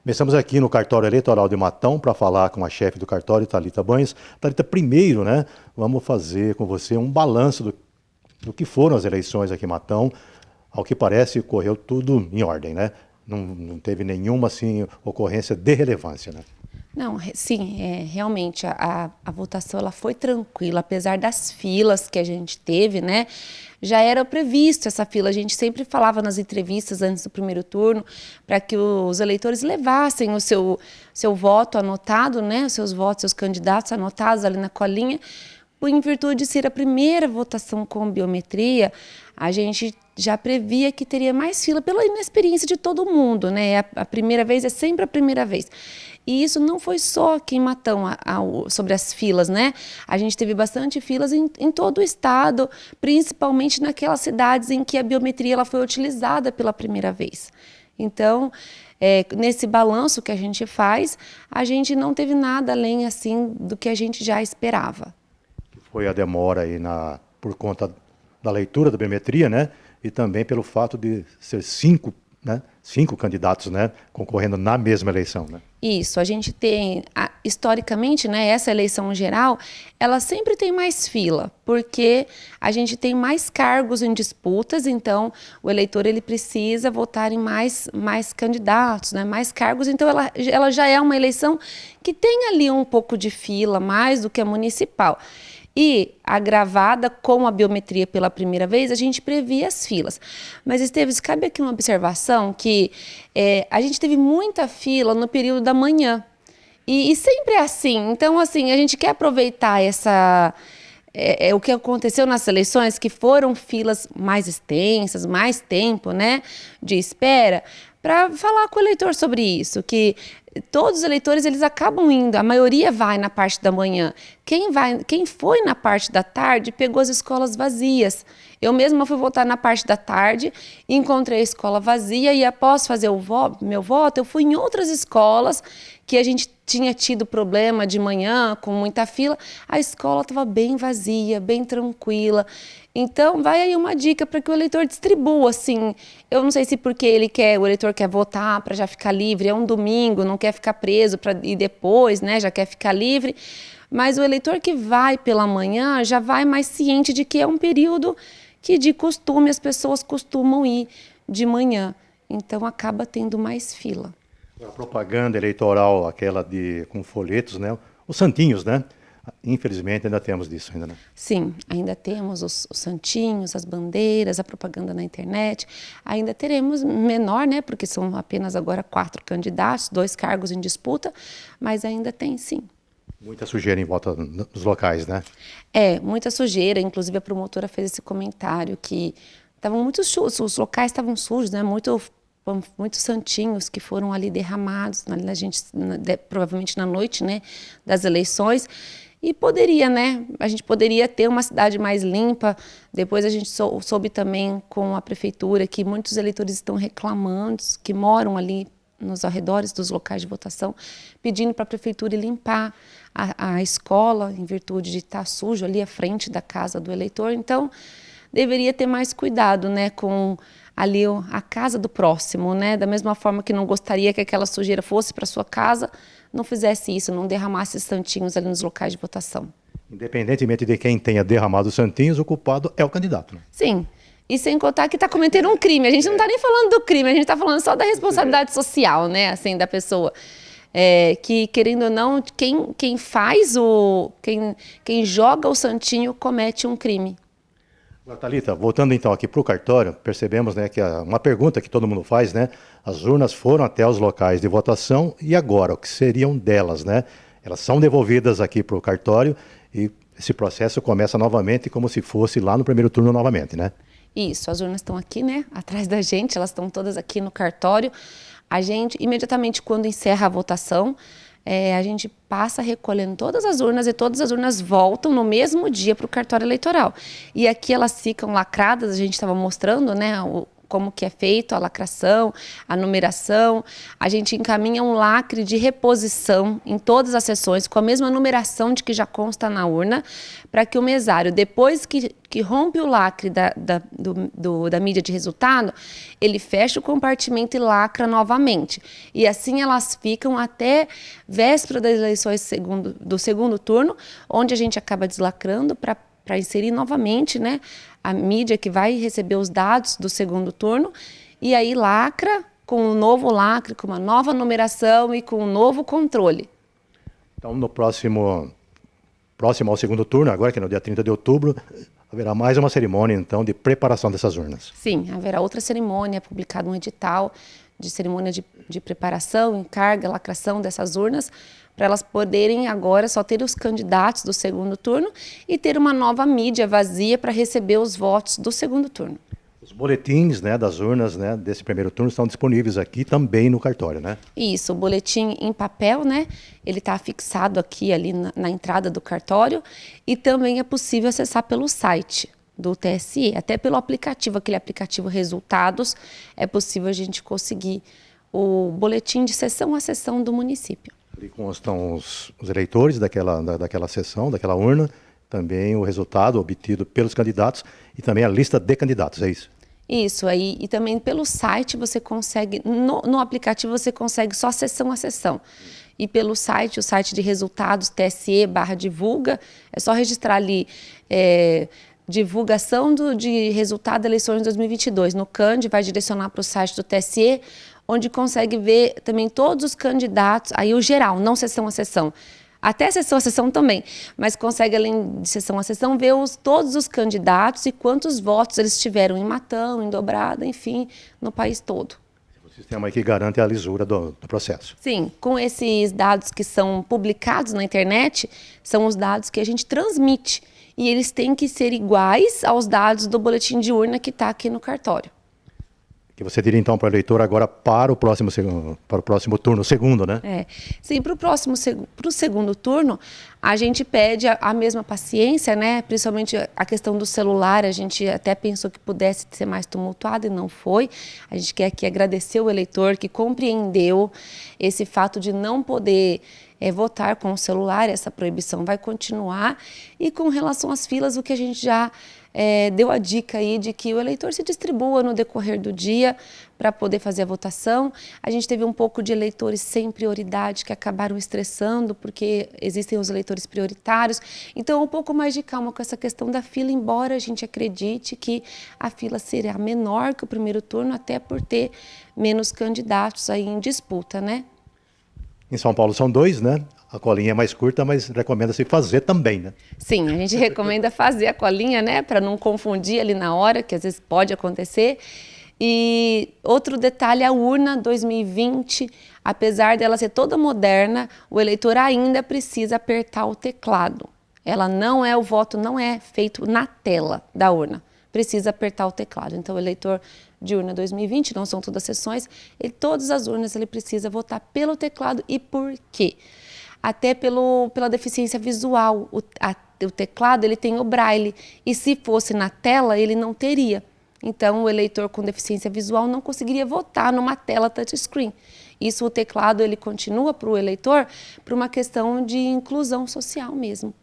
Bem, estamos aqui no cartório eleitoral de Matão para falar com a chefe do cartório, Thalita Banhos. Thalita, primeiro, né, vamos fazer com você um balanço do que foram as eleições aqui em Matão. Ao que parece, correu tudo em ordem, né? Não teve nenhuma, assim, ocorrência de relevância, né? Não, sim, realmente a votação ela foi tranquila, apesar das filas que a gente teve, né? Já era previsto essa fila, a gente sempre falava nas entrevistas antes do primeiro turno para que os eleitores levassem o seu voto anotado, né? Os seus votos, seus candidatos anotados ali na colinha. Em virtude de ser a primeira votação com biometria, a gente já previa que teria mais fila pela inexperiência de todo mundo, né? A primeira vez é sempre a primeira vez. E isso não foi só aqui em Matão, sobre as filas, né? A gente teve bastante filas em todo o estado, principalmente naquelas cidades em que a biometria ela foi utilizada pela primeira vez. Então, nesse balanço que a gente faz, a gente não teve nada além assim do que a gente já esperava. Foi a demora aí por conta da leitura da biometria, né? E também pelo fato de ser cinco candidatos, né, concorrendo na mesma eleição, né? Isso, a gente tem, historicamente, né, essa eleição geral, ela sempre tem mais fila, porque a gente tem mais cargos em disputas, então o eleitor ele precisa votar em mais candidatos, né, mais cargos, então ela já é uma eleição que tem ali um pouco de fila, mais do que a municipal. E agravada com a biometria pela primeira vez, a gente previa as filas. Mas, Esteves, cabe aqui uma observação que a gente teve muita fila no período da manhã. E sempre é assim. Então, assim, a gente quer aproveitar o que aconteceu nas eleições, que foram filas mais extensas, mais tempo, né, de espera, para falar com o eleitor sobre isso, que todos os eleitores eles acabam indo, a maioria vai na parte da manhã. Quem foi na parte da tarde pegou as escolas vazias. Eu mesma fui votar na parte da tarde, encontrei a escola vazia e após fazer meu voto, eu fui em outras escolas que a gente tinha tido problema de manhã, com muita fila, a escola estava bem vazia, bem tranquila. Então, vai aí uma dica para que o eleitor distribua, assim, eu não sei se porque o eleitor quer votar para já ficar livre, é um domingo, não quer ficar preso para ir depois, né, já quer ficar livre, mas o eleitor que vai pela manhã já vai mais ciente de que é um período que de costume as pessoas costumam ir de manhã, então acaba tendo mais fila. A propaganda eleitoral, aquela com folhetos, né? Os santinhos, né? Infelizmente ainda temos disso ainda, né? Sim, ainda temos os santinhos, as bandeiras, a propaganda na internet. Ainda teremos menor, né? Porque são apenas agora 4 candidatos, 2 cargos em disputa, mas ainda tem sim. Muita sujeira em volta nos locais, né? Muita sujeira. Inclusive a promotora fez esse comentário que estavam muito sujos, os locais estavam sujos, né? Muitos santinhos que foram ali derramados, provavelmente na noite, né, das eleições. E poderia, né? A gente poderia ter uma cidade mais limpa. Depois a gente soube também com a prefeitura que muitos eleitores estão reclamando, que moram ali nos arredores dos locais de votação, pedindo para a prefeitura limpar a escola, em virtude de estar sujo ali à frente da casa do eleitor. Então, deveria ter mais cuidado, né, com ali a casa do próximo, né? Da mesma forma que não gostaria que aquela sujeira fosse para sua casa, não fizesse isso, não derramasse santinhos ali nos locais de votação. Independentemente de quem tenha derramado os santinhos, o culpado é o candidato, né? Sim, e sem contar que está cometendo um crime. A gente não está nem falando do crime, a gente está falando só da responsabilidade social, né, assim, da pessoa. Que, querendo ou não, quem joga o santinho comete um crime. Agora, Thalita, voltando então aqui para o cartório, percebemos, né, que uma pergunta que todo mundo faz, né? As urnas foram até os locais de votação e agora, o que seriam delas, né? Elas são devolvidas aqui para o cartório e esse processo começa novamente como se fosse lá no primeiro turno novamente, né? Isso, as urnas estão aqui, né, atrás da gente, elas estão todas aqui no cartório. A gente, imediatamente quando encerra a votação, a gente passa recolhendo todas as urnas e todas as urnas voltam no mesmo dia para o cartório eleitoral. E aqui elas ficam lacradas, a gente estava mostrando, né, como que é feito a lacração, a numeração. A gente encaminha um lacre de reposição em todas as sessões, com a mesma numeração de que já consta na urna, para que o mesário, depois que rompe o lacre da mídia de resultado, ele fecha o compartimento e lacra novamente. E assim elas ficam até véspera das eleições do segundo turno, onde a gente acaba deslacrando para inserir novamente, né, a mídia que vai receber os dados do segundo turno, e aí lacra com um novo lacre, com uma nova numeração e com um novo controle. Então, no próximo ao segundo turno, agora que é no dia 30 de outubro, haverá mais uma cerimônia, então, de preparação dessas urnas. Sim, haverá outra cerimônia, publicado um edital de cerimônia de preparação, encarga, lacração dessas urnas, para elas poderem agora só ter os candidatos do segundo turno e ter uma nova mídia vazia para receber os votos do segundo turno. Os boletins, né, das urnas, né, desse primeiro turno estão disponíveis aqui também no cartório, né? Isso, o boletim em papel, né? Ele está fixado aqui ali na entrada do cartório e também é possível acessar pelo site do TSE, até pelo aplicativo, aquele aplicativo Resultados, é possível a gente conseguir o boletim de sessão a sessão do município. Ali constam os eleitores daquela sessão, daquela urna, também o resultado obtido pelos candidatos e também a lista de candidatos, é isso? Isso, aí, e também pelo site você consegue, no aplicativo você consegue só sessão a sessão. E pelo site, o site de resultados, TSE/divulga, é só registrar ali divulgação de resultado da eleição de 2022. No CAND vai direcionar para o site do TSE, onde consegue ver também todos os candidatos, aí o geral, não sessão a sessão. Até sessão a sessão também, mas consegue, além de sessão a sessão, ver todos os candidatos e quantos votos eles tiveram em Matão, em Dobrada, enfim, no país todo. O sistema aí que garante a lisura do processo. Sim, com esses dados que são publicados na internet, são os dados que a gente transmite. E eles têm que ser iguais aos dados do boletim de urna que está aqui no cartório. Que você diria então para o eleitor agora para o próximo turno, segundo, né? Sim, para o segundo turno, a gente pede a mesma paciência, né? Principalmente a questão do celular, a gente até pensou que pudesse ser mais tumultuado e não foi. A gente quer aqui agradecer o eleitor que compreendeu esse fato de não poder votar com o celular, essa proibição vai continuar. E com relação às filas, o que a gente já deu a dica aí de que o eleitor se distribua no decorrer do dia para poder fazer a votação. A gente teve um pouco de eleitores sem prioridade que acabaram estressando, porque existem os eleitores prioritários. Então, um pouco mais de calma com essa questão da fila, embora a gente acredite que a fila será menor que o primeiro turno, até por ter menos candidatos aí em disputa, né? Em São Paulo são 2, né? A colinha é mais curta, mas recomenda-se fazer também, né? Sim, a gente recomenda fazer a colinha, né? Para não confundir ali na hora, que às vezes pode acontecer. E outro detalhe, a urna 2020, apesar dela ser toda moderna, o eleitor ainda precisa apertar o teclado. O voto não é feito na tela da urna. Precisa apertar o teclado. Então, o eleitor de urna 2020, não são todas as sessões, todas as urnas ele precisa votar pelo teclado. E por quê? Até pela deficiência visual. O teclado ele tem o braille, e se fosse na tela, ele não teria. Então, o eleitor com deficiência visual não conseguiria votar numa tela touchscreen. Isso, o teclado, ele continua para o eleitor por uma questão de inclusão social mesmo.